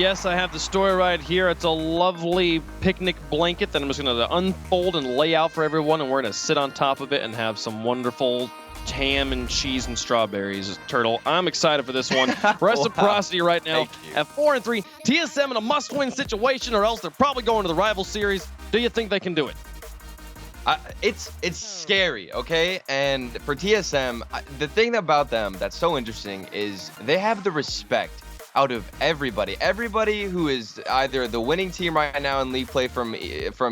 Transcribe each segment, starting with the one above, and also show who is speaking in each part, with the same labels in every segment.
Speaker 1: Yes, I have the story right here. It's a lovely picnic blanket that I'm just going to unfold and lay out for everyone, and we're going to sit on top of it and have some wonderful ham and cheese and strawberries. Turtle, I'm excited for this one. Reciprocity right now at 4-3. TSM in a must-win situation, or else they're probably going to the rival series. Do you think they can do it?
Speaker 2: It's scary, okay? And for TSM, the thing about them that's so interesting is they have the respect out of everybody. Everybody who is either the winning team right now in league play from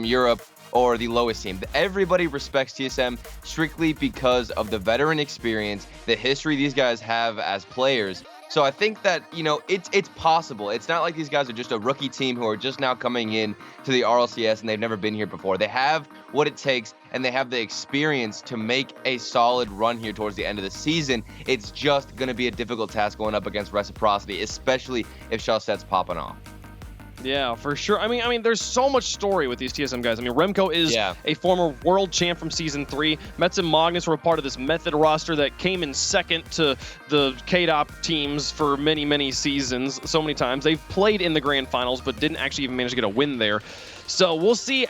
Speaker 2: Europe or the lowest team. Everybody respects TSM strictly because of the veteran experience, the history these guys have as players. So I think that, you know, it's possible. It's not like these guys are just a rookie team who are just now coming in to the RLCS and they've never been here before. They have what it takes and they have the experience to make a solid run here towards the end of the season. It's just going to be a difficult task going up against Reciprocity, especially if Shawset's popping off.
Speaker 1: Yeah, for sure. I mean, there's so much story with these TSM guys. I mean, Remco is a former world champ from Season 3. Metz and Magnus were a part of this Method roster that came in second to the KDOP teams for many, many seasons, so many times. They've played in the grand finals, but didn't actually even manage to get a win there. So we'll see.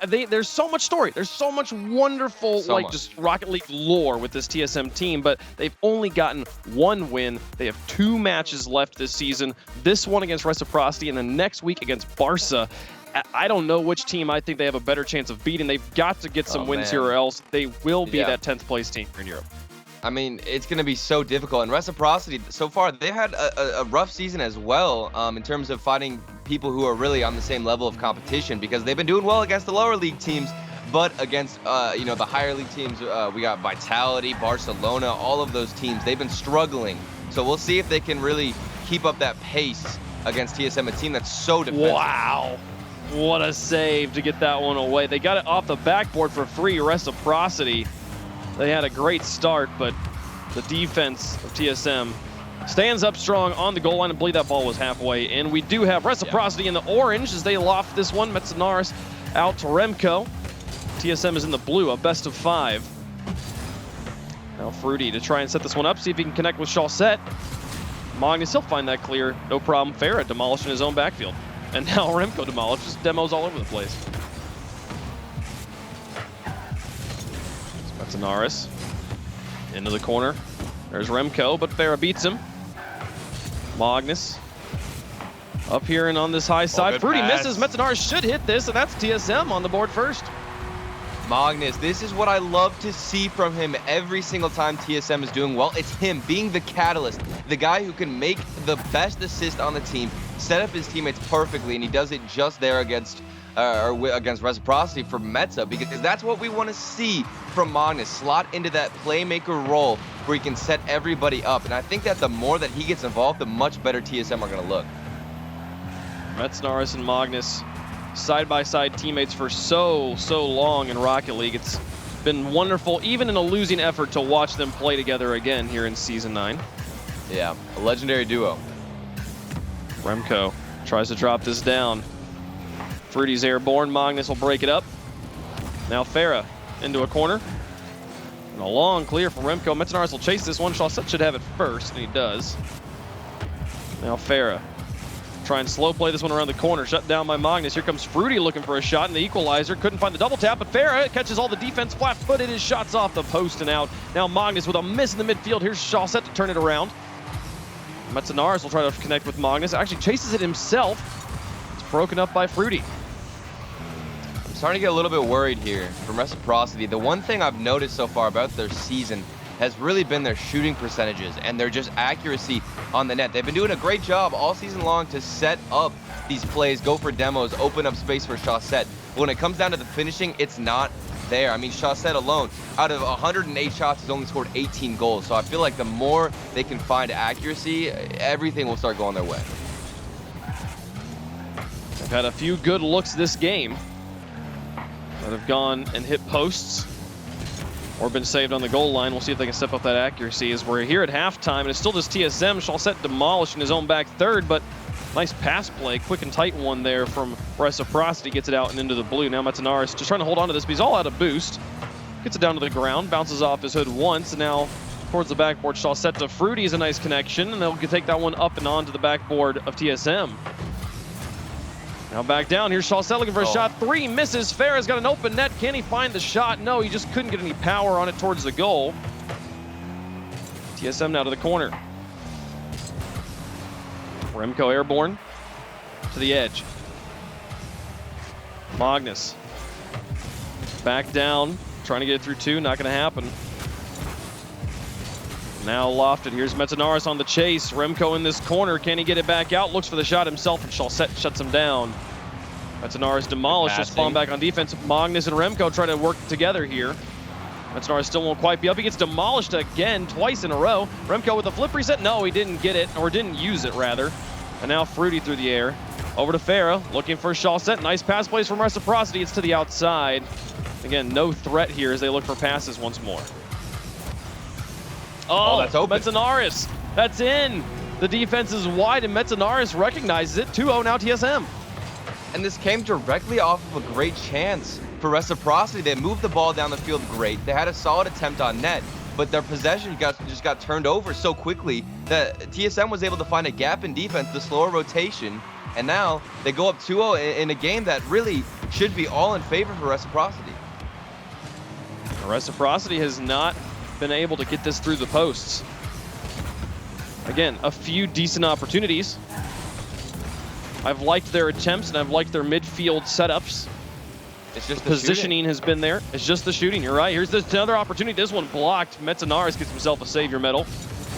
Speaker 1: There's so much story. There's so much wonderful, just Rocket League lore with this TSM team, but they've only gotten one win. They have 2 matches left this season. This one against Reciprocity and the next week against Barca. I don't know which team I think they have a better chance of beating. They've got to get some wins here or else they will be that 10th place team in Europe.
Speaker 2: I mean, it's going to be so difficult. And Reciprocity, so far, they've had a rough season as well in terms of fighting people who are really on the same level of competition, because they've been doing well against the lower league teams, but against, the higher league teams, we got Vitality, Barcelona, all of those teams. They've been struggling. So we'll see if they can really keep up that pace against TSM, a team that's so defensive.
Speaker 1: Wow. What a save to get that one away. They got it off the backboard for free. Reciprocity. They had a great start, but the defense of TSM stands up strong on the goal line. I believe that ball was halfway in. We do have Reciprocity in the orange as they loft this one. Metzenaris out to Remco. TSM is in the blue, a best of 5. Now Fruity to try and set this one up, see if he can connect with Shawset. Magnus, he'll find that clear, no problem. Farah demolishing his own backfield. And now Remco demolishes, demos all over the place. Metzenaris into the corner. There's Remco, but Farah beats him. Magnus up here and on this high side. Fruity misses. Metzenaris should hit this, and that's TSM on the board first.
Speaker 2: Magnus, this is what I love to see from him every single time TSM is doing well. It's him being the catalyst, the guy who can make the best assist on the team, set up his teammates perfectly, and he does it just there against Reciprocity for Metza, because that's what we want to see from Magnus, slot into that playmaker role where he can set everybody up. And I think that the more that he gets involved, the much better TSM are going to look.
Speaker 1: Metzenaris and Magnus, side-by-side teammates for so long in Rocket League. It's been wonderful, even in a losing effort, to watch them play together again here in Season 9.
Speaker 2: Yeah, a legendary duo.
Speaker 1: Remco tries to drop this down. Fruity's airborne. Magnus will break it up. Now Farah into a corner. And a long clear from Remco. Metzenaris will chase this one. Shawset should have it first, and he does. Now Farah. Try and slow play this one around the corner. Shut down by Magnus. Here comes Fruity looking for a shot in the equalizer. Couldn't find the double tap, but Farah catches all the defense flat-footed. His shot's off the post and out. Now Magnus with a miss in the midfield. Here's Shawset to turn it around. Metzenaris will try to connect with Magnus. Actually chases it himself. It's broken up by Fruity.
Speaker 2: I'm starting to get a little bit worried here from Reciprocity. The one thing I've noticed so far about their season has really been their shooting percentages and their just accuracy on the net. They've been doing a great job all season long to set up these plays, go for demos, open up space for Shawset. But when it comes down to the finishing, it's not there. I mean, Shawset alone, out of 108 shots, has only scored 18 goals. So I feel like the more they can find accuracy, everything will start going their way.
Speaker 1: They've had a few good looks this game that have gone and hit posts or been saved on the goal line. We'll see if they can step up that accuracy as we're here at halftime. And it's still just TSM. Shawset demolishing his own back third, but nice pass play. Quick and tight one there from Reciprocity. Gets it out and into the blue. Now Metzenaris just trying to hold on to this, but he's all out of boost. Gets it down to the ground. Bounces off his hood once. And now towards the backboard, Shawset to Fruity is a nice connection. And they'll take that one up and onto the backboard of TSM. Now back down. Here's Chaussette looking for a shot. 3 misses. Farah's got an open net. Can he find the shot? No, he just couldn't get any power on it towards the goal. TSM now to the corner. Remco airborne to the edge. Magnus back down, trying to get it through 2. Not going to happen. Now lofted. Here's Metanaris on the chase. Remco in this corner. Can he get it back out? Looks for the shot himself, and Chaussette shuts him down. Metanaris demolished. He'll spawn back on defense. Magnus and Remco try to work together here. Metanaris still won't quite be up. He gets demolished again, twice in a row. Remco with a flip reset. No, he didn't get it, or didn't use it, rather. And now Fruity through the air. Over to Farah, looking for Chaussette. Nice pass plays from Reciprocity. It's to the outside. Again, no threat here as they look for passes once more. Oh, that's open. Metanaris. That's in. The defense is wide, and Metanaris recognizes it. 2-0 now TSM.
Speaker 2: And this came directly off of a great chance for Reciprocity. They moved the ball down the field great. They had a solid attempt on net, but their possession just got turned over so quickly that TSM was able to find a gap in defense, the slower rotation, and now they go up 2-0 in a game that really should be all in favor for Reciprocity.
Speaker 1: Reciprocity has not been able to get this through the posts. Again, a few decent opportunities. I've liked their attempts, and I've liked their midfield setups.
Speaker 2: It's just the
Speaker 1: positioning has been there. It's just the shooting. You're right. Here's another opportunity. This one blocked. Metanaris gets himself a savior medal.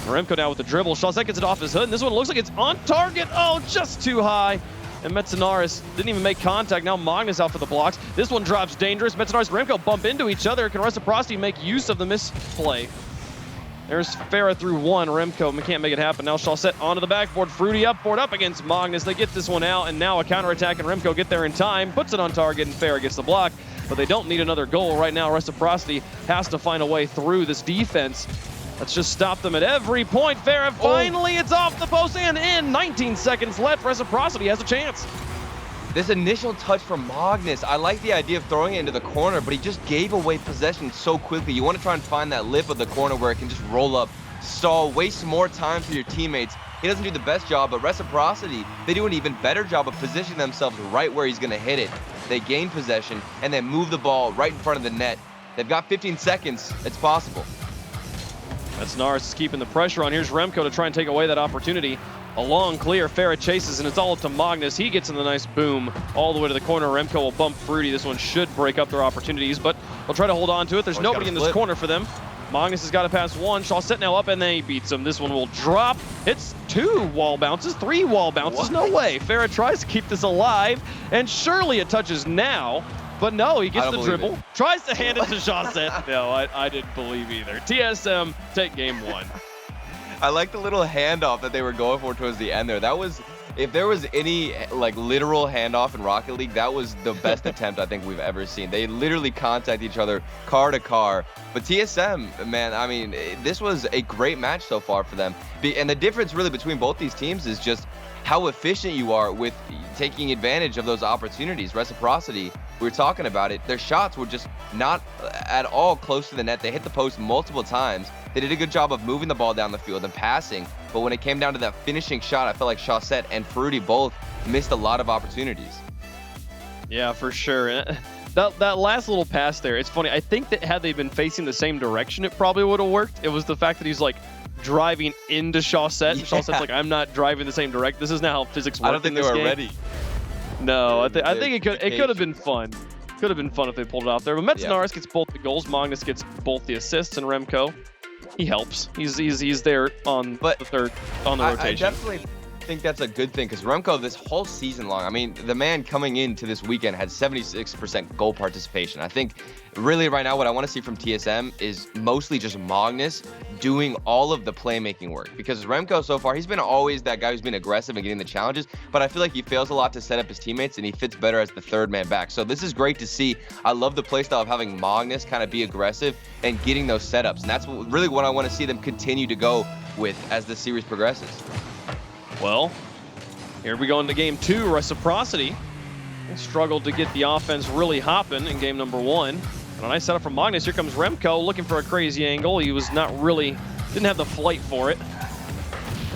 Speaker 1: Remco now with the dribble. Chaussette gets it off his hood, and this one looks like it's on target. Oh, just too high. And Metanaris didn't even make contact. Now Magnus out for the blocks. This one drops dangerous. Metanaris and Remco bump into each other. Can Reciprocity make use of the misplay? There's Farah through 1. Remco can't make it happen. Now Chaussette onto the backboard. Fruity upboard up against Magnus. They get this one out, and now a counterattack, and Remco get there in time. Puts it on target, and Farah gets the block. But they don't need another goal right now. Reciprocity has to find a way through this defense. Let's just stop them at every point. Farah finally, it's off the post and in. 19 seconds left. Reciprocity has a chance.
Speaker 2: This initial touch from Magnus, I like the idea of throwing it into the corner, but he just gave away possession so quickly. You want to try and find that lip of the corner where it can just roll up, stall, waste more time for your teammates. He doesn't do the best job, but Reciprocity, they do an even better job of positioning themselves right where he's going to hit it. They gain possession and then move the ball right in front of the net. They've got 15 seconds. It's possible.
Speaker 1: That's Naris keeping the pressure on. Here's Remco to try and take away that opportunity. A long clear. Farah chases, and it's all up to Magnus. He gets in the nice boom all the way to the corner. Remco will bump Fruity. This one should break up their opportunities, but they'll try to hold on to it. There's nobody in this corner for them. Magnus has got to pass 1. Chaussette now up, and then he beats him. This one will drop. It's 2 wall bounces, 3 wall bounces. What? No way. Farah tries to keep this alive, and surely it touches now. But no, he gets the dribble. Tries to hand it to Chaussette. No, I didn't believe either. TSM take game 1.
Speaker 2: I like the little handoff that they were going for towards the end there. That was, if there was any like literal handoff in Rocket League, that was the best attempt I think we've ever seen. They literally contact each other car to car. But TSM, man, I mean, this was a great match so far for them. And the difference really between both these teams is just how efficient you are with taking advantage of those opportunities. Reciprocity, we were talking about it, their shots were just not at all close to the net. They hit the post multiple times. They did a good job of moving the ball down the field and passing, but when it came down to that finishing shot, I felt like Chaussette and Fruity both missed a lot of opportunities.
Speaker 1: Yeah, for sure. And that last little pass there, it's funny. I think that had they been facing the same direction, it probably would have worked. It was the fact that he's like driving into Chaussette. Yeah. Chaussette's like, I'm not driving the same direction. This is not how physics work.
Speaker 2: I don't think
Speaker 1: they
Speaker 2: were
Speaker 1: game.
Speaker 2: Ready.
Speaker 1: No, I think it could have been fun. Could have been fun if they pulled it off there. But Metanaris gets both the goals. Magnus gets both the assists, and Remco, he helps. He's there on the rotation.
Speaker 2: I definitely think that's a good thing because Remco this whole season long, I mean, the man coming into this weekend had 76% goal participation. I think really right now what I want to see from TSM is mostly just Magnus doing all of the playmaking work, because Remco so far, he's been always that guy who's been aggressive and getting the challenges, but I feel like he fails a lot to set up his teammates and he fits better as the third man back. So this is great to see. I love the playstyle of having Magnus kind of be aggressive and getting those setups, and that's really what I want to see them continue to go with as the series progresses.
Speaker 1: Well, here we go into game 2. Reciprocity struggled to get the offense really hopping in game number 1. And a nice setup from Magnus. Here comes Remco looking for a crazy angle. He was not really, didn't have the flight for it.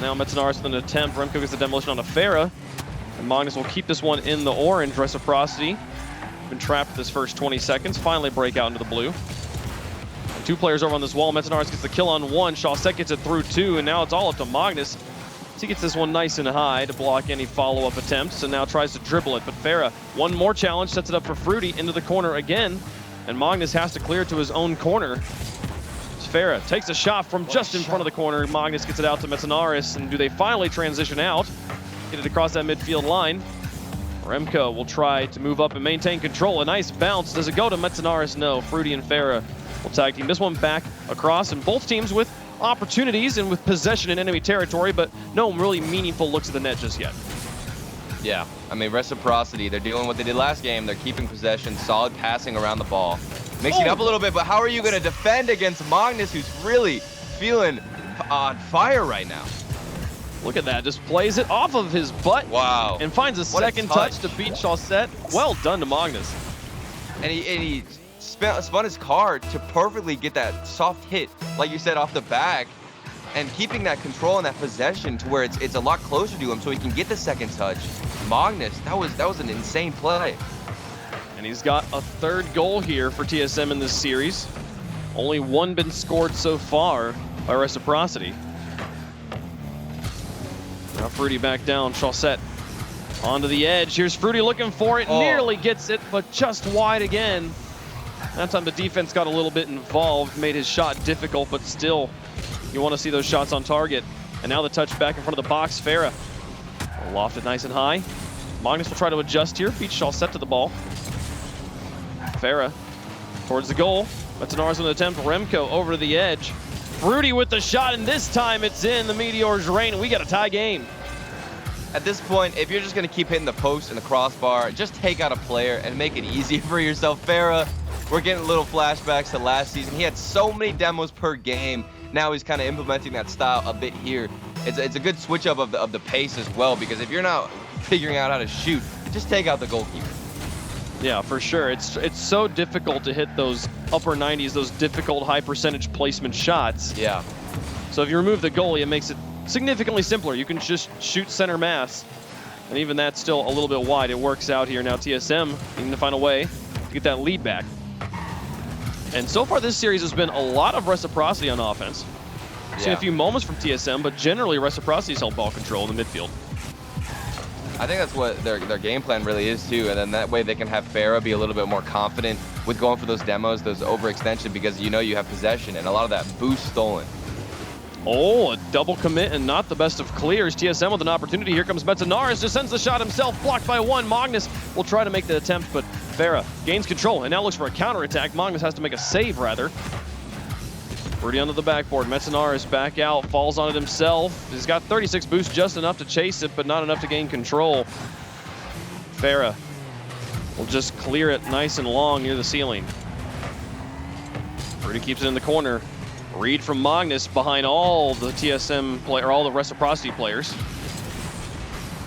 Speaker 1: Now Metanaris with an attempt. Remco gets the demolition on a Farah. And Magnus will keep this one in the orange. Reciprocity been trapped this first 20 seconds. Finally break out into the blue. And 2 players over on this wall. Metanaris gets the kill on 1. Chaussette gets it through 2. And now it's all up to Magnus. He gets this one nice and high to block any follow-up attempts. And now tries to dribble it. But Farah, one more challenge, sets it up for Fruity into the corner again. And Magnus has to clear it to his own corner. Farah takes a shot from just in front of the corner. Magnus gets it out to Metanaris. And do they finally transition out? Get it across that midfield line. Remco will try to move up and maintain control. A nice bounce. Does it go to Metanaris? No. Fruity and Farah will tag team this one back across. And both teams with opportunities and with possession in enemy territory, but no really meaningful looks at the net just yet.
Speaker 2: Yeah, I mean, Reciprocity, they're doing what they did last game. They're keeping possession, solid passing around the ball. Mixing it up a little bit, but how are you going to defend against Magnus, who's really feeling on fire right now?
Speaker 1: Look at that, just plays it off of his butt.
Speaker 2: Wow.
Speaker 1: And finds a second touch to beat Chaussette. Well done to Magnus.
Speaker 2: And he spun his card to perfectly get that soft hit, like you said, off the back, and keeping that control and that possession to where it's a lot closer to him so he can get the second touch. Magnus, that was an insane play.
Speaker 1: And he's got a 3rd goal here for TSM in this series. Only 1 been scored so far by Reciprocity. Now Fruity back down, Chaussette onto the edge. Here's Fruity looking for it, nearly gets it, but just wide again. That time the defense got a little bit involved, made his shot difficult, but still, you want to see those shots on target. And now the touch back in front of the box. Farah lofted nice and high. Magnus will try to adjust here, beats Chaussette to the ball. Farah towards the goal. Metanaris with an attempt. Remco over to the edge. Fruity with the shot, and this time it's in. The Meteor's rain, and we got a tie game.
Speaker 2: At this point, if you're just going to keep hitting the post and the crossbar, just take out a player and make it easy for yourself. Farah, we're getting little flashbacks to last season. He had so many demos per game. Now he's kind of implementing that style a bit here. It's a good switch up of the pace as well, because if you're not figuring out how to shoot, just take out the goalkeeper.
Speaker 1: Yeah, for sure. It's so difficult to hit those upper 90s, those difficult high percentage placement shots.
Speaker 2: Yeah.
Speaker 1: So if you remove the goalie, it makes it significantly simpler. You can just shoot center mass. And even that's still a little bit wide. It works out here now. TSM needing to find a way to get that lead back. And so far this series has been a lot of Reciprocity on offense. Seen a few moments from TSM, but generally Reciprocity's held ball control in the midfield.
Speaker 2: I think that's what their game plan really is too, and then that way they can have Farah be a little bit more confident with going for those demos, those overextension, because you know you have possession and a lot of that boost stolen.
Speaker 1: Oh, a double commit and not the best of clears. TSM with an opportunity. Here comes Metanaris, just sends the shot himself, blocked by 1. Magnus will try to make the attempt, but Farah gains control and now looks for a counterattack. Magnus has to make a save, rather. Fruity onto the backboard. Metanaris back out, falls on it himself. He's got 36 boost, just enough to chase it, but not enough to gain control. Farah will just clear it nice and long near the ceiling. Fruity keeps it in the corner. Read from Magnus behind all the TSM player, all the Reciprocity players.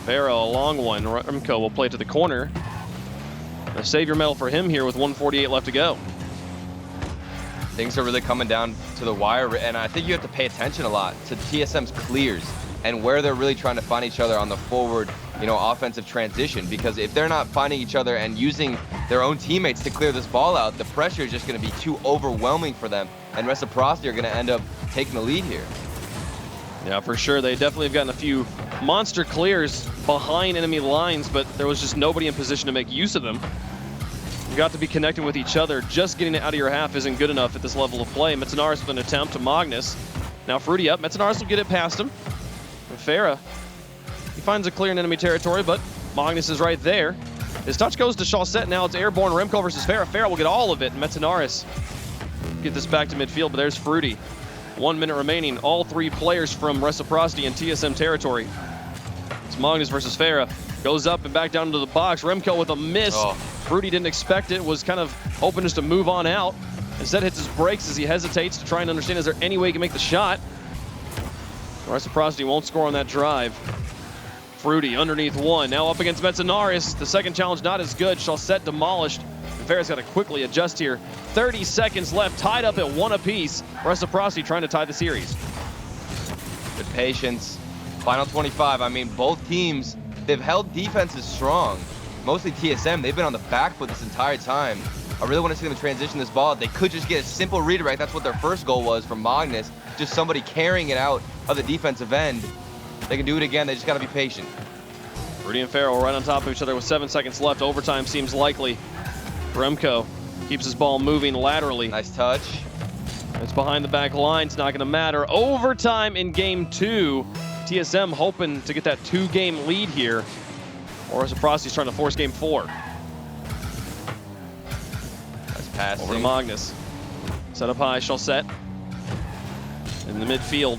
Speaker 1: Farah, a long one. Remco will play it to the corner. A savior medal for him here with 1:48 left to go.
Speaker 2: Things are really coming down to the wire, and I think you have to pay attention a lot to TSM's clears and where they're really trying to find each other on the forward, offensive transition, because if they're not finding each other and using their own teammates to clear this ball out, the pressure is just going to be too overwhelming for them, and Reciprocity are going to end up taking the lead here.
Speaker 1: Yeah, for sure. They definitely have gotten a few monster clears behind enemy lines, but there was just nobody in position to make use of them. You got to be connecting with each other. Just getting it out of your half isn't good enough at this level of play. Metanaris with an attempt to Magnus. Now Fruity up. Metanaris will get it past him. And Farah, he finds a clear in enemy territory, but Magnus is right there. His touch goes to Chaussette. Now it's airborne. Remco versus Farah. Farah will get all of it. Metanaris get this back to midfield, but there's Fruity. 1 minute remaining. All 3 players from Reciprocity in TSM territory. It's Magnus versus Farah. Goes up and back down into the box. Remco with a miss. Fruity didn't expect it, was kind of hoping just to move on out. Instead hits his brakes as he hesitates to try and understand, is there any way he can make the shot? Reciprocity won't score on that drive. Fruity underneath 1, now up against Metanaris. The second challenge not as good. Chaussette demolished. And Farah's got to quickly adjust here. 30 seconds left, tied up at 1 apiece. Reciprocity trying to tie the series.
Speaker 2: Good patience. Final 25. I mean, both teams they've held defenses strong. Mostly TSM, they've been on the back foot this entire time. I really want to see them transition this ball. They could just get a simple redirect. That's what their first goal was from Magnus. Just somebody carrying it out of the defensive end. They can do it again. They just got to be patient.
Speaker 1: Rudy and Pharaoh right on top of each other with 7 seconds left. Overtime seems likely. Remco keeps his ball moving laterally.
Speaker 2: Nice touch.
Speaker 1: It's behind the back line. It's not going to matter. Overtime in game 2. TSM hoping to get that 2-game lead here. Or Reciprocity's trying to force game 4.
Speaker 2: Nice pass.
Speaker 1: Over to Magnus. Set up high, Chaussette. In the midfield.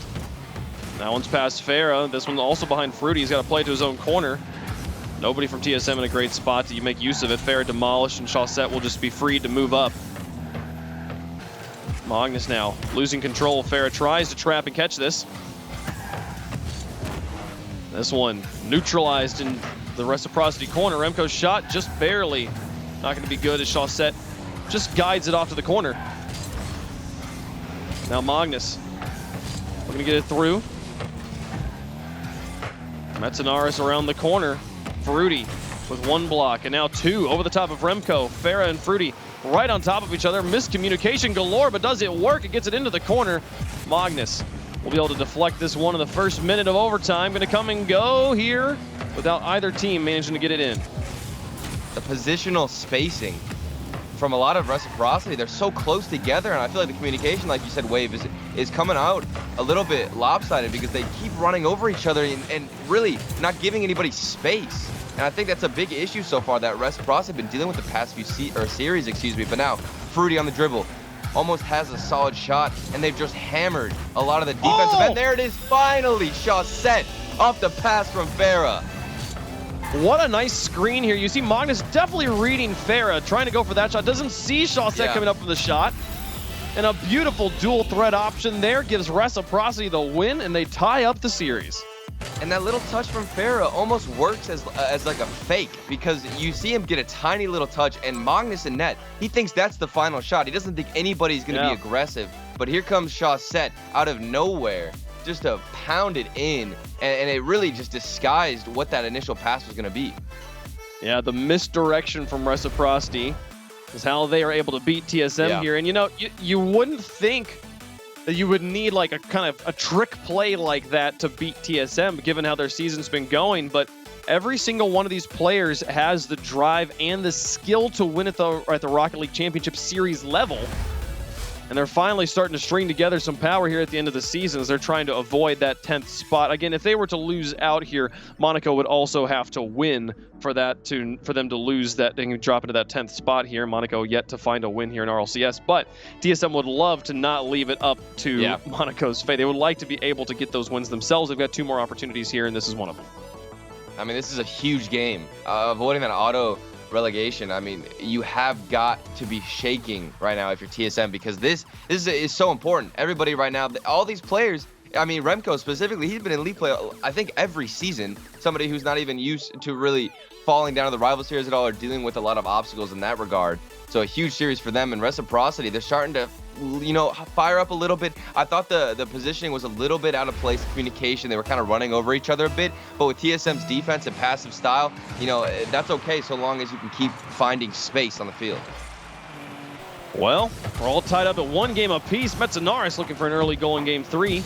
Speaker 1: That one's past Farah. This one also behind Fruity. He's got to play to his own corner. Nobody from TSM in a great spot to make use of it. Farah demolished, and Chaussette will just be freed to move up. Magnus now losing control. Farah tries to trap and catch this. This one neutralized in the Reciprocity corner. Remco's shot just barely. Not going to be good as Chaussette just guides it off to the corner. Now Magnus looking to get it through. Metzenaris around the corner. Fruity with 1 block, and now 2 over the top of Remco. Farah and Fruity right on top of each other. Miscommunication galore, but does it work? It gets it into the corner. Magnus will be able to deflect this one in the first minute of overtime. Going to come and go here without either team managing to get it in.
Speaker 2: The positional spacing from a lot of Reciprocity, they're so close together, and I feel like the communication, like you said, Wave, is coming out a little bit lopsided because they keep running over each other and really not giving anybody space. And I think that's a big issue so far that Reciprocity have been dealing with the past few series, but now Fruity on the dribble almost has a solid shot, and they've just hammered a lot of the defensive end. There it is, finally, Chaussette off the pass from Farah.
Speaker 1: What a nice screen here. You see Magnus definitely reading Farah, trying to go for that shot. Doesn't see Chaussette coming up for the shot. And a beautiful dual threat option there gives Reciprocity the win, and they tie up the series.
Speaker 2: And that little touch from Farah almost works as like a fake, because you see him get a tiny little touch, and Magnus in net, he thinks that's the final shot. He doesn't think anybody's going to be aggressive. But here comes Chaussette out of nowhere, just to pound it in, and it really just disguised what that initial pass was going to be.
Speaker 1: Yeah, the misdirection from Reciprocity is how they are able to beat TSM here. And you know, you wouldn't think that you would need like a kind of a trick play like that to beat TSM, given how their season's been going, but every single one of these players has the drive and the skill to win at the Rocket League Championship Series level. And they're finally starting to string together some power here at the end of the season as they're trying to avoid that 10th spot. Again, if they were to lose out here, Monaco would also have to win for them to lose that and drop into that 10th spot here. Monaco yet to find a win here in RLCS, but TSM would love to not leave it up to Monaco's fate. They would like to be able to get those wins themselves. They've got 2 more opportunities here, and this is one of them.
Speaker 2: I mean, this is a huge game. Avoiding that auto relegation, I mean, you have got to be shaking right now if you're TSM, because this is so important. Everybody right now, all these players, I mean, Remco specifically, he's been in league play, I think, every season. Somebody who's not even used to really falling down to the rival series at all, or dealing with a lot of obstacles in that regard. So a huge series for them. And Reciprocity, they're starting to, you know, fire up a little bit. I thought the positioning was a little bit out of place, communication. They were kind of running over each other a bit. But with TSM's defense and passive style, you know, that's okay so long as you can keep finding space on the field.
Speaker 1: Well, we're all tied up at 1 game apiece. Metzenaris looking for an early goal in game 3.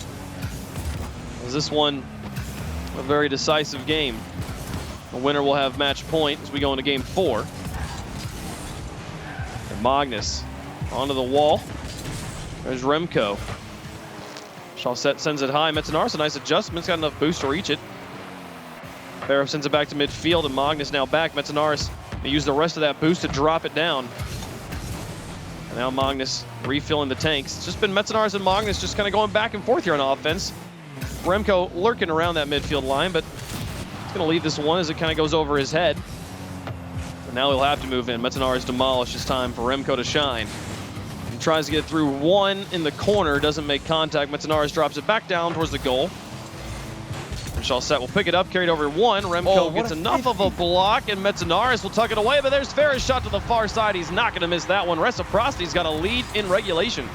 Speaker 1: Is this one a very decisive game? The winner will have match point as we go into game 4. And Magnus onto the wall. There's Remco. Chaussette sends it high. Metzenaris, a nice adjustment. He's got enough boost to reach it. Barrow sends it back to midfield, and Magnus now back. Metzenaris may use the rest of that boost to drop it down. And now Magnus refilling the tanks. It's just been Metzenaris and Magnus just kind of going back and forth here on offense. Remco lurking around that midfield line, but he's going to leave this one as it kind of goes over his head. But now he'll have to move in. Metzenaris demolished. It's time for Remco to shine. He tries to get through one in the corner, doesn't make contact. Metzenaris drops it back down towards the goal. And Chaussette will pick it up, carried over 1. Remco gets enough of a block, and Metzenaris will tuck it away, but there's Farah's shot to the far side. He's not going to miss that one. Reciprocity's got a lead in regulation.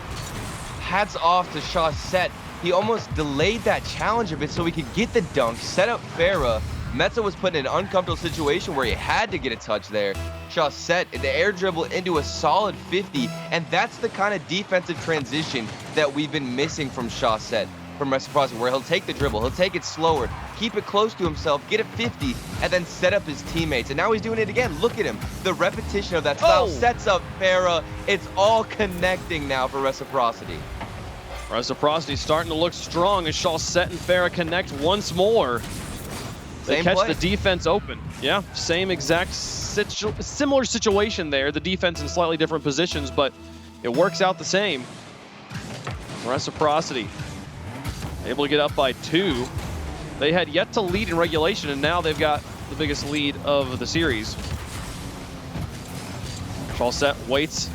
Speaker 2: Hats off to Chaussette. He almost delayed that challenge a bit so he could get the dunk, set up Farah, Metza was put in an uncomfortable situation where he had to get a touch there. Chaussette, the air dribble into a solid 50, and that's the kind of defensive transition that we've been missing from Chaussette, from Reciprocity, where he'll take the dribble, he'll take it slower, keep it close to himself, get it 50, and then set up his teammates. And now he's doing it again. Look at him. The repetition of that style sets up Farah. It's all connecting now for Reciprocity.
Speaker 1: Reciprocity starting to look strong as Chaussette and Farah connect once more. They catch the defense open. Yeah, same exact similar situation there. The defense in slightly different positions, but it works out the same. Reciprocity able to get up by 2. They had yet to lead in regulation, and now they've got the biggest lead of the series. Chaussette waits.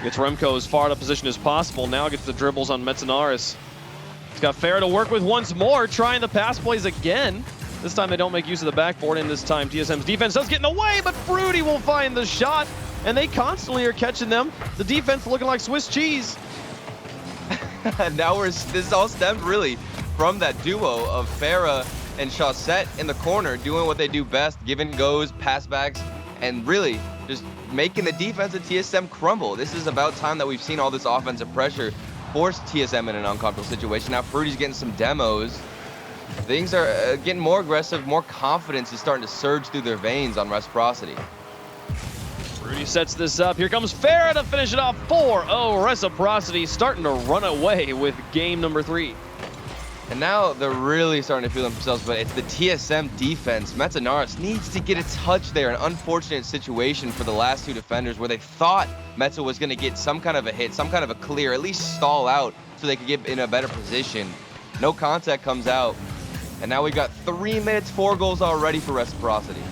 Speaker 1: Gets Remco as far out of position as possible. Now gets the dribbles on Metzenaris. He's got Farah to work with once more, trying the pass plays again. This time they don't make use of the backboard, and this time TSM's defense does get in the way, but Fruity will find the shot, and they constantly are catching them. The defense looking like Swiss cheese.
Speaker 2: Now this all stemmed really from that duo of Farah and Chaussette in the corner, doing what they do best, giving goes, pass backs, and really just making the defense of TSM crumble. This is about time that we've seen all this offensive pressure force TSM in an uncomfortable situation. Now Fruity's getting some demos. Things are getting more aggressive, more confidence is starting to surge through their veins on Reciprocity.
Speaker 1: Fruity sets this up. Here comes Farah to finish it off. 4-0. Reciprocity starting to run away with game number 3.
Speaker 2: And now they're really starting to feel themselves, but it's the TSM defense. Metzenaris needs to get a touch there. An unfortunate situation for the last 2 defenders where they thought Metza was going to get some kind of a hit, some kind of a clear, at least stall out so they could get in a better position. No contact comes out. And now we've got 3 minutes, 4 goals already for Reciprocity.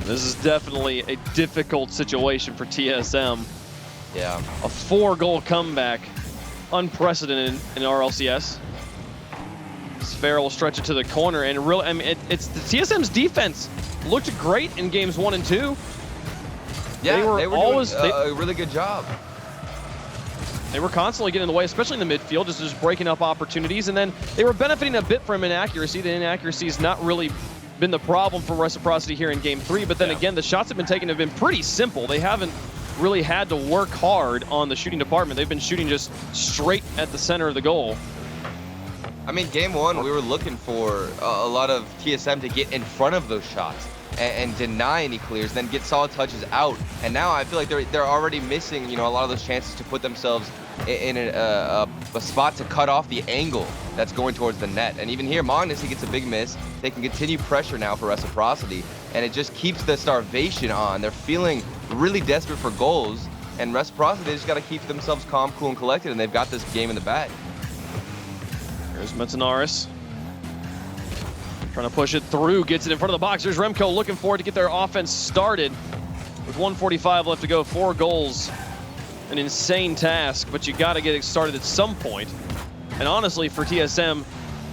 Speaker 1: This is definitely a difficult situation for TSM.
Speaker 2: Yeah.
Speaker 1: A 4-goal comeback. Unprecedented in RLCS. Farah will stretch it to the corner, and really, I mean, it's the TSM's defense looked great in games 1 and 2.
Speaker 2: Yeah, they were always doing a really good job.
Speaker 1: They were constantly getting in the way, especially in the midfield, just breaking up opportunities, and then they were benefiting a bit from inaccuracy. The inaccuracy has not really been the problem for Reciprocity here in game 3, but then again, the shots have been taken have been pretty simple. They haven't really had to work hard on the shooting department. They've been shooting just straight at the center of the goal.
Speaker 2: I mean, game 1, we were looking for a lot of TSM to get in front of those shots and deny any clears, then get solid touches out. And now I feel like they're already missing, you know, a lot of those chances to put themselves in a spot to cut off the angle that's going towards the net. And even here, Magnus, he gets a big miss. They can continue pressure now for Reciprocity, and it just keeps the starvation on. They're feeling really desperate for goals, and Reciprocity, they just got to keep themselves calm, cool, and collected, and they've got this game in the bag.
Speaker 1: Here's Metzenaris. Trying to push it through, gets it in front of the box. There's Remco looking for it to get their offense started. With 1:45 left to go, 4 goals. An insane task, but you got to get it started at some point. And honestly, for TSM,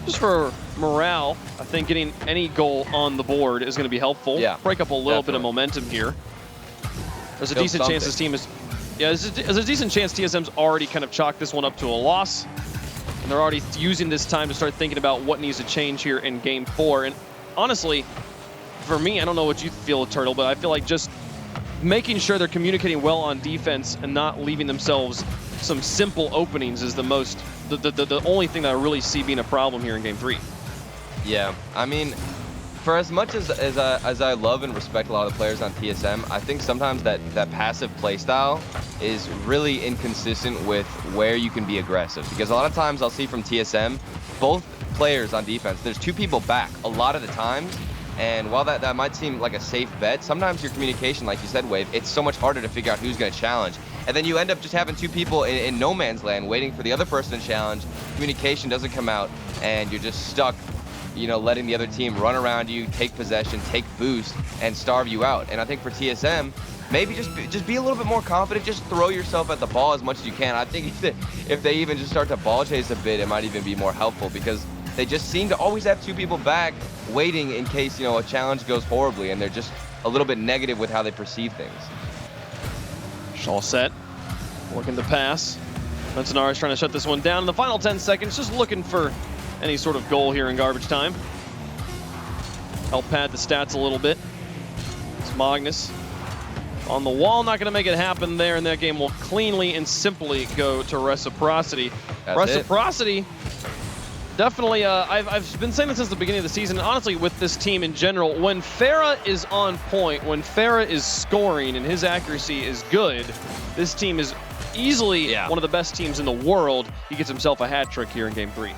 Speaker 1: just for morale, I think getting any goal on the board is going to be helpful.
Speaker 2: Yeah,
Speaker 1: break up a little bit of momentum here. There's a decent chance this team is... Yeah, there's a decent chance TSM's already kind of chalked this one up to a loss. And they're already using this time to start thinking about what needs to change here in game 4. And honestly, for me, I don't know what you feel, Turtle, but I feel like just making sure they're communicating well on defense and not leaving themselves some simple openings is the only thing that I really see being a problem here in game 3.
Speaker 2: Yeah, I mean, for as much as I love and respect a lot of the players on TSM, I think sometimes that passive play style is really inconsistent with where you can be aggressive. Because a lot of times I'll see from TSM, both players on defense, there's 2 people back a lot of the times. And while that might seem like a safe bet, sometimes your communication, like you said, Wave, it's so much harder to figure out who's going to challenge. And then you end up just having 2 people in no man's land waiting for the other person to challenge. Communication doesn't come out, and you're just stuck, you know, letting the other team run around you, take possession, take boost, and starve you out. And I think for TSM, maybe just be a little bit more confident. Just throw yourself at the ball as much as you can. I think if they even just start to ball chase a bit, it might even be more helpful, because they just seem to always have 2 people back waiting in case, you know, a challenge goes horribly, and they're just a little bit negative with how they perceive things.
Speaker 1: Chaussette working the pass. Metzenaris trying to shut this one down in the final 10 seconds, just looking for any sort of goal here in garbage time. help pad the stats a little bit. It's Magnus on the wall, not going to make it happen there, and that game will cleanly and simply go to Reciprocity. Reciprocity, definitely, I've been saying this since the beginning of the season, and honestly with this team in general, when Farah is on point, when Farah is scoring and his accuracy is good, this team is easily one of the best teams in the world. He gets himself a hat trick here in Game 3.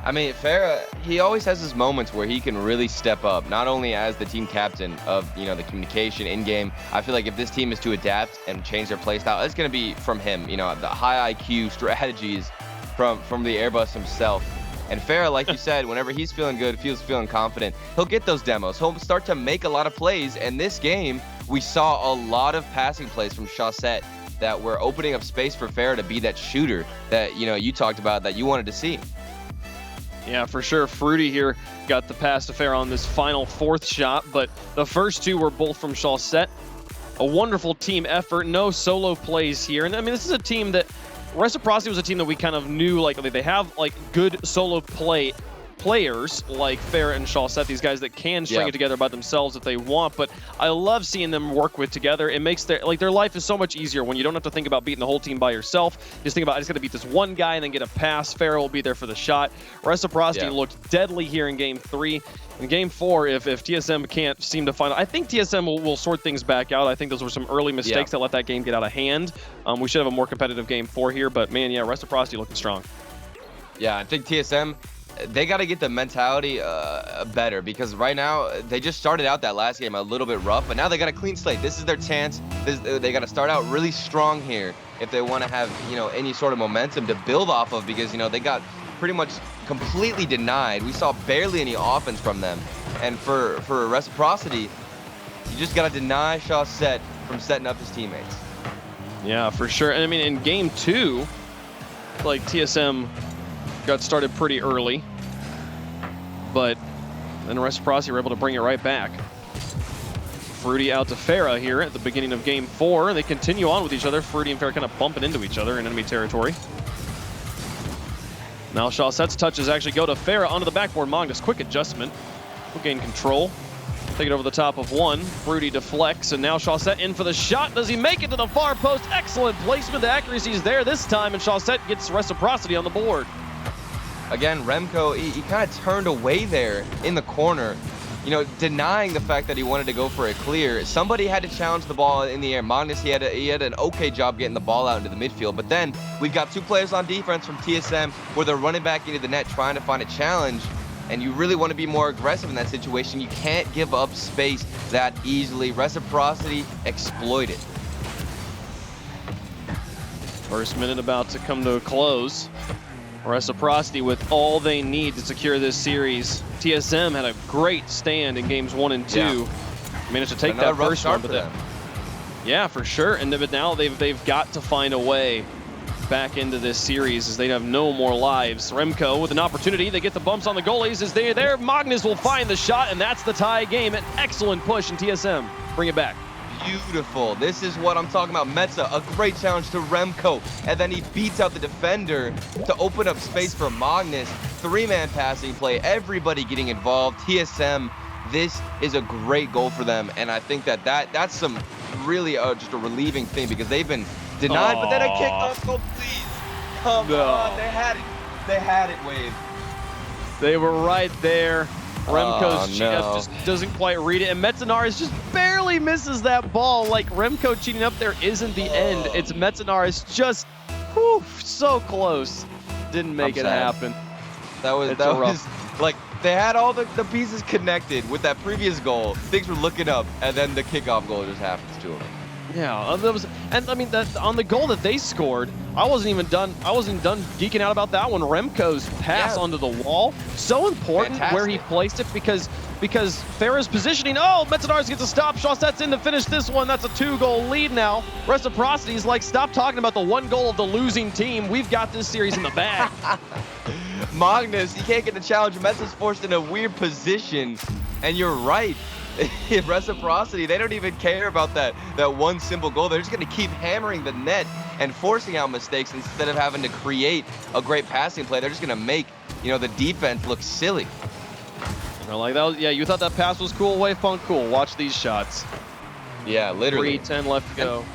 Speaker 2: I mean, Farah, he always has his moments where he can really step up, not only as the team captain of, the communication in-game. I feel like if this team is to adapt and change their playstyle, it's going to be from him, the high IQ strategies from the Airbus himself. And Farah, like you said, whenever he's feeling good, feeling confident, he'll get those demos. He'll start to make a lot of plays. And this game, we saw a lot of passing plays from Chaussette that were opening up space for Farah to be that shooter that, you talked about that you wanted to see.
Speaker 1: Yeah, for sure. Fruity here got the pass to Farah on this final 4th shot, but the first 2 were both from Chaussette. A wonderful team effort, no solo plays here. And I mean, this is a team that, Reciprocity was a team that we kind of knew, like, they have, like, good solo players like Farah and Chaussette, these guys that can string it together by themselves if they want, but I love seeing them work together. It makes their life is so much easier when you don't have to think about beating the whole team by yourself. Just think about, I just got to beat this one guy and then get a pass. Farah will be there for the shot. Reciprocity looked deadly here in Game 3. In Game 4, if TSM can't seem to find, I think TSM will sort things back out. I think those were some early mistakes that let that game get out of hand. We should have a more competitive Game 4 here, but man, Reciprocity looking strong.
Speaker 2: Yeah, I think TSM, they got to get the mentality better, because right now they just started out that last game a little bit rough, but now they got a clean slate. This is their chance. They got to start out really strong here if they want to have any sort of momentum to build off of, because they got pretty much completely denied. We saw barely any offense from them, and for Reciprocity, you just got to deny Chaussette from setting up his teammates.
Speaker 1: Yeah, for sure. And I mean, in Game 2, like, TSM got started pretty early, but then Reciprocity were able to bring it right back. Fruity out to Farah here at the beginning of Game 4, and they continue on with each other. Fruity and Farah kind of bumping into each other in enemy territory. Now Chaussette's touches actually go to Farah onto the backboard. Magnus, quick adjustment. Will gain control. Take it over the top of one. Fruity deflects, and now Chaussette in for the shot. Does he make it to the far post? Excellent placement. The accuracy is there this time, and Chaussette gets Reciprocity on the board.
Speaker 2: Again, Remco, he kind of turned away there in the corner, denying the fact that he wanted to go for a clear. Somebody had to challenge the ball in the air. Magnus, he had an okay job getting the ball out into the midfield, but then we've got 2 players on defense from TSM where they're running back into the net trying to find a challenge, and you really want to be more aggressive in that situation. You can't give up space that easily. Reciprocity exploited.
Speaker 1: First minute about to come to a close. Reciprocity with all they need to secure this series. TSM had a great stand in Games 1 and 2.
Speaker 2: Yeah.
Speaker 1: Managed to take that first one, but yeah, for sure. And but now they've got to find a way back into this series, as they have no more lives. Remco with an opportunity. They get the bumps on the goalies as they're there. Magnus will find the shot, and that's the tie game. An excellent push in TSM. Bring it back.
Speaker 2: Beautiful. This is what I'm talking about. Metza, a great challenge to Remco, and then he beats out the defender to open up space for Magnus. 3-man passing play, everybody getting involved. TSM, this is a great goal for them, and I think that's some really just a relieving thing, because they've been denied, but then a kickoff goal, please. Come on, they had it, Wave.
Speaker 1: They were right there. Remco's just doesn't quite read it, and Metzanaris just barely misses that ball. Like, Remco cheating up there isn't the end. It's Metzanaris just so close. Didn't make it happen.
Speaker 2: That was like, they had all the pieces connected with that previous goal. Things were looking up, and then the kickoff goal just happens to him.
Speaker 1: Yeah, and I mean, on the goal that they scored, I wasn't done geeking out about that one. Remco's pass onto the wall, so important. Fantastic. Where he placed it, because Farah's positioning. Oh, Metzanaris gets a stop. Chaussette's in to finish this one. That's a 2-goal lead now. Reciprocity's like, stop talking about the 1 goal of the losing team. We've got this series in the bag.
Speaker 2: Magnus, you can't get the challenge. Metza's forced in a weird position, and you're right. Reciprocity, they don't even care about that one simple goal. They're just going to keep hammering the net and forcing out mistakes instead of having to create a great passing play. They're just going to make the defense look silly.
Speaker 1: Like that was, yeah, you thought that pass was cool? Wave punk cool. Watch these shots.
Speaker 2: Yeah, literally.
Speaker 1: 3:10 left to go.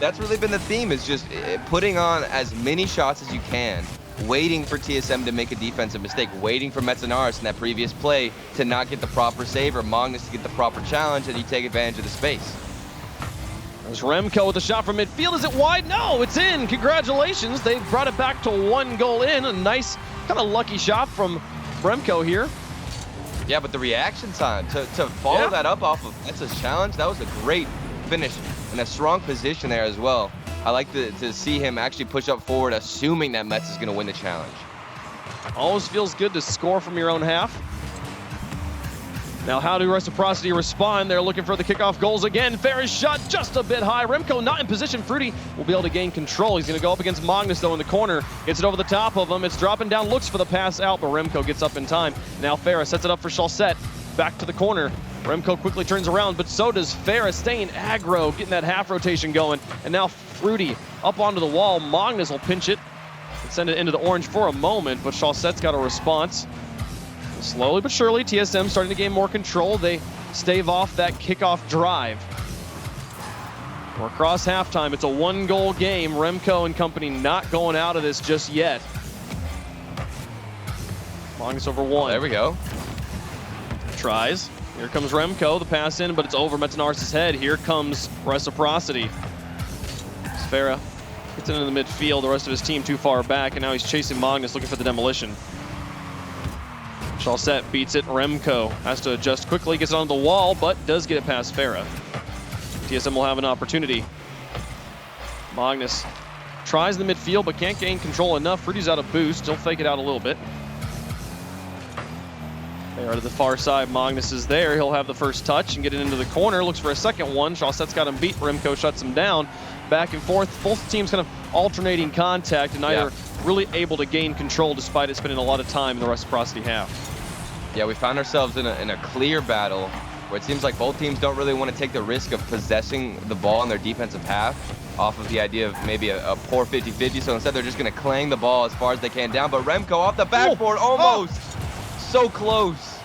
Speaker 2: That's really been the theme, is just putting on as many shots as you can, waiting for TSM to make a defensive mistake, waiting for Metzenaris in that previous play to not get the proper save, or Magnus to get the proper challenge, and you take advantage of the space.
Speaker 1: There's Remco with a shot from midfield. Is it wide? No, it's in. Congratulations. They've brought it back to 1 goal in. A nice, kind of lucky shot from Remco here.
Speaker 2: Yeah, but the reaction time to follow that up off of Metza's challenge, that was a great finish and a strong position there as well. I like to see him actually push up forward, assuming that Metz is going to win the challenge.
Speaker 1: Always feels good to score from your own half. Now, how do Reciprocity respond? They're looking for the kickoff goals again. Ferris shot just a bit high. Remco not in position. Fruity will be able to gain control. He's going to go up against Magnus, though, in the corner. Gets it over the top of him. It's dropping down, looks for the pass out, but Remco gets up in time. Now Ferris sets it up for Chalset. Back to the corner. Remco quickly turns around, but so does Ferris, staying aggro, getting that half rotation going. And now Fruity up onto the wall. Magnus will pinch it and send it into the orange for a moment, but Chalset's got a response. Slowly but surely, TSM starting to gain more control. They stave off that kickoff drive. We're across halftime. It's a 1-goal game. Remco and company not going out of this just yet. Magnus over 1.
Speaker 2: There we go.
Speaker 1: Tries. Here comes Remco. The pass in, but it's over Metzenaris' head. Here comes Reciprocity. Sfera gets it into the midfield. The rest of his team too far back, and now he's chasing Magnus, looking for the demolition. Chalset beats it. Remco has to adjust quickly, gets it on the wall, but does get it past Farah. TSM will have an opportunity. Magnus tries the midfield, but can't gain control enough. Fruity's out of boost. He'll fake it out a little bit. They are to the far side. Magnus is there. He'll have the first touch and get it into the corner. Looks for a second one. Chalset's got him beat. Remco shuts him down. Back and forth. Both teams kind of alternating contact, and neither really able to gain control despite it spending a lot of time in the Reciprocity half.
Speaker 2: Yeah, we found ourselves in a clear battle where it seems like both teams don't really want to take the risk of possessing the ball in their defensive half off of the idea of maybe a poor 50-50. So instead, they're just going to clang the ball as far as they can down. But Remco off the backboard, almost. So close.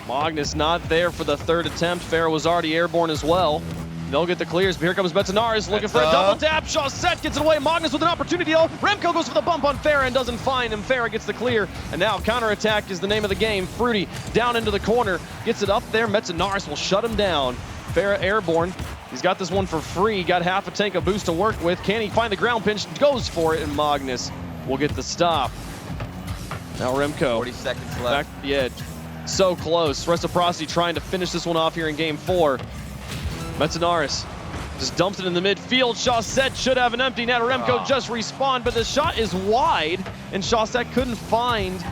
Speaker 1: Magnus not there for the third attempt. Farah was already airborne as well. They'll get the clears, but here comes Metzenaris looking for a double tap. Chalset gets it away. Magnus with an opportunity, though. Remco goes for the bump on Farah and doesn't find him. Farah gets the clear, and now counterattack is the name of the game. Fruity down into the corner, gets it up there. Metzenaris will shut him down. Farah airborne. He's got this one for free. Got half a tank of boost to work with. Can he find the ground pinch? Goes for it, and Magnus will get the stop. Now Remco.
Speaker 2: 40 seconds left.
Speaker 1: Back to the edge. So close. Reciprocity trying to finish this one off here in game 4. Metzenaris just dumps it in the midfield. Chalset should have an empty net. Remco just respawned, but the shot is wide, and Chalset couldn't find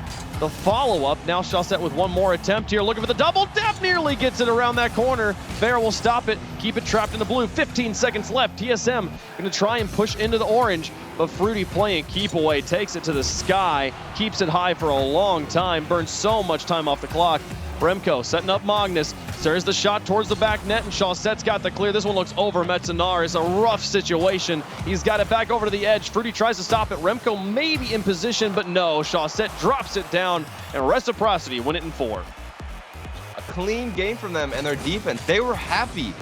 Speaker 1: the follow-up. Now Chalset with one more attempt here, looking for the double tap. Nearly gets it around that corner. Farah will stop it, keep it trapped in the blue. 15 seconds left. TSM going to try and push into the orange, but Fruity playing keep away, takes it to the sky, keeps it high for a long time, burns so much time off the clock. Remco setting up Magnus. There's the shot towards the back net, and Chalset's got the clear. This one looks over Metzenaris. A rough situation. He's got it back over to the edge. Fruity tries to stop it. Remco may be in position, but no. Chalset drops it down, and Reciprocity win it in 4.
Speaker 2: A clean game from them and their defense. They were happy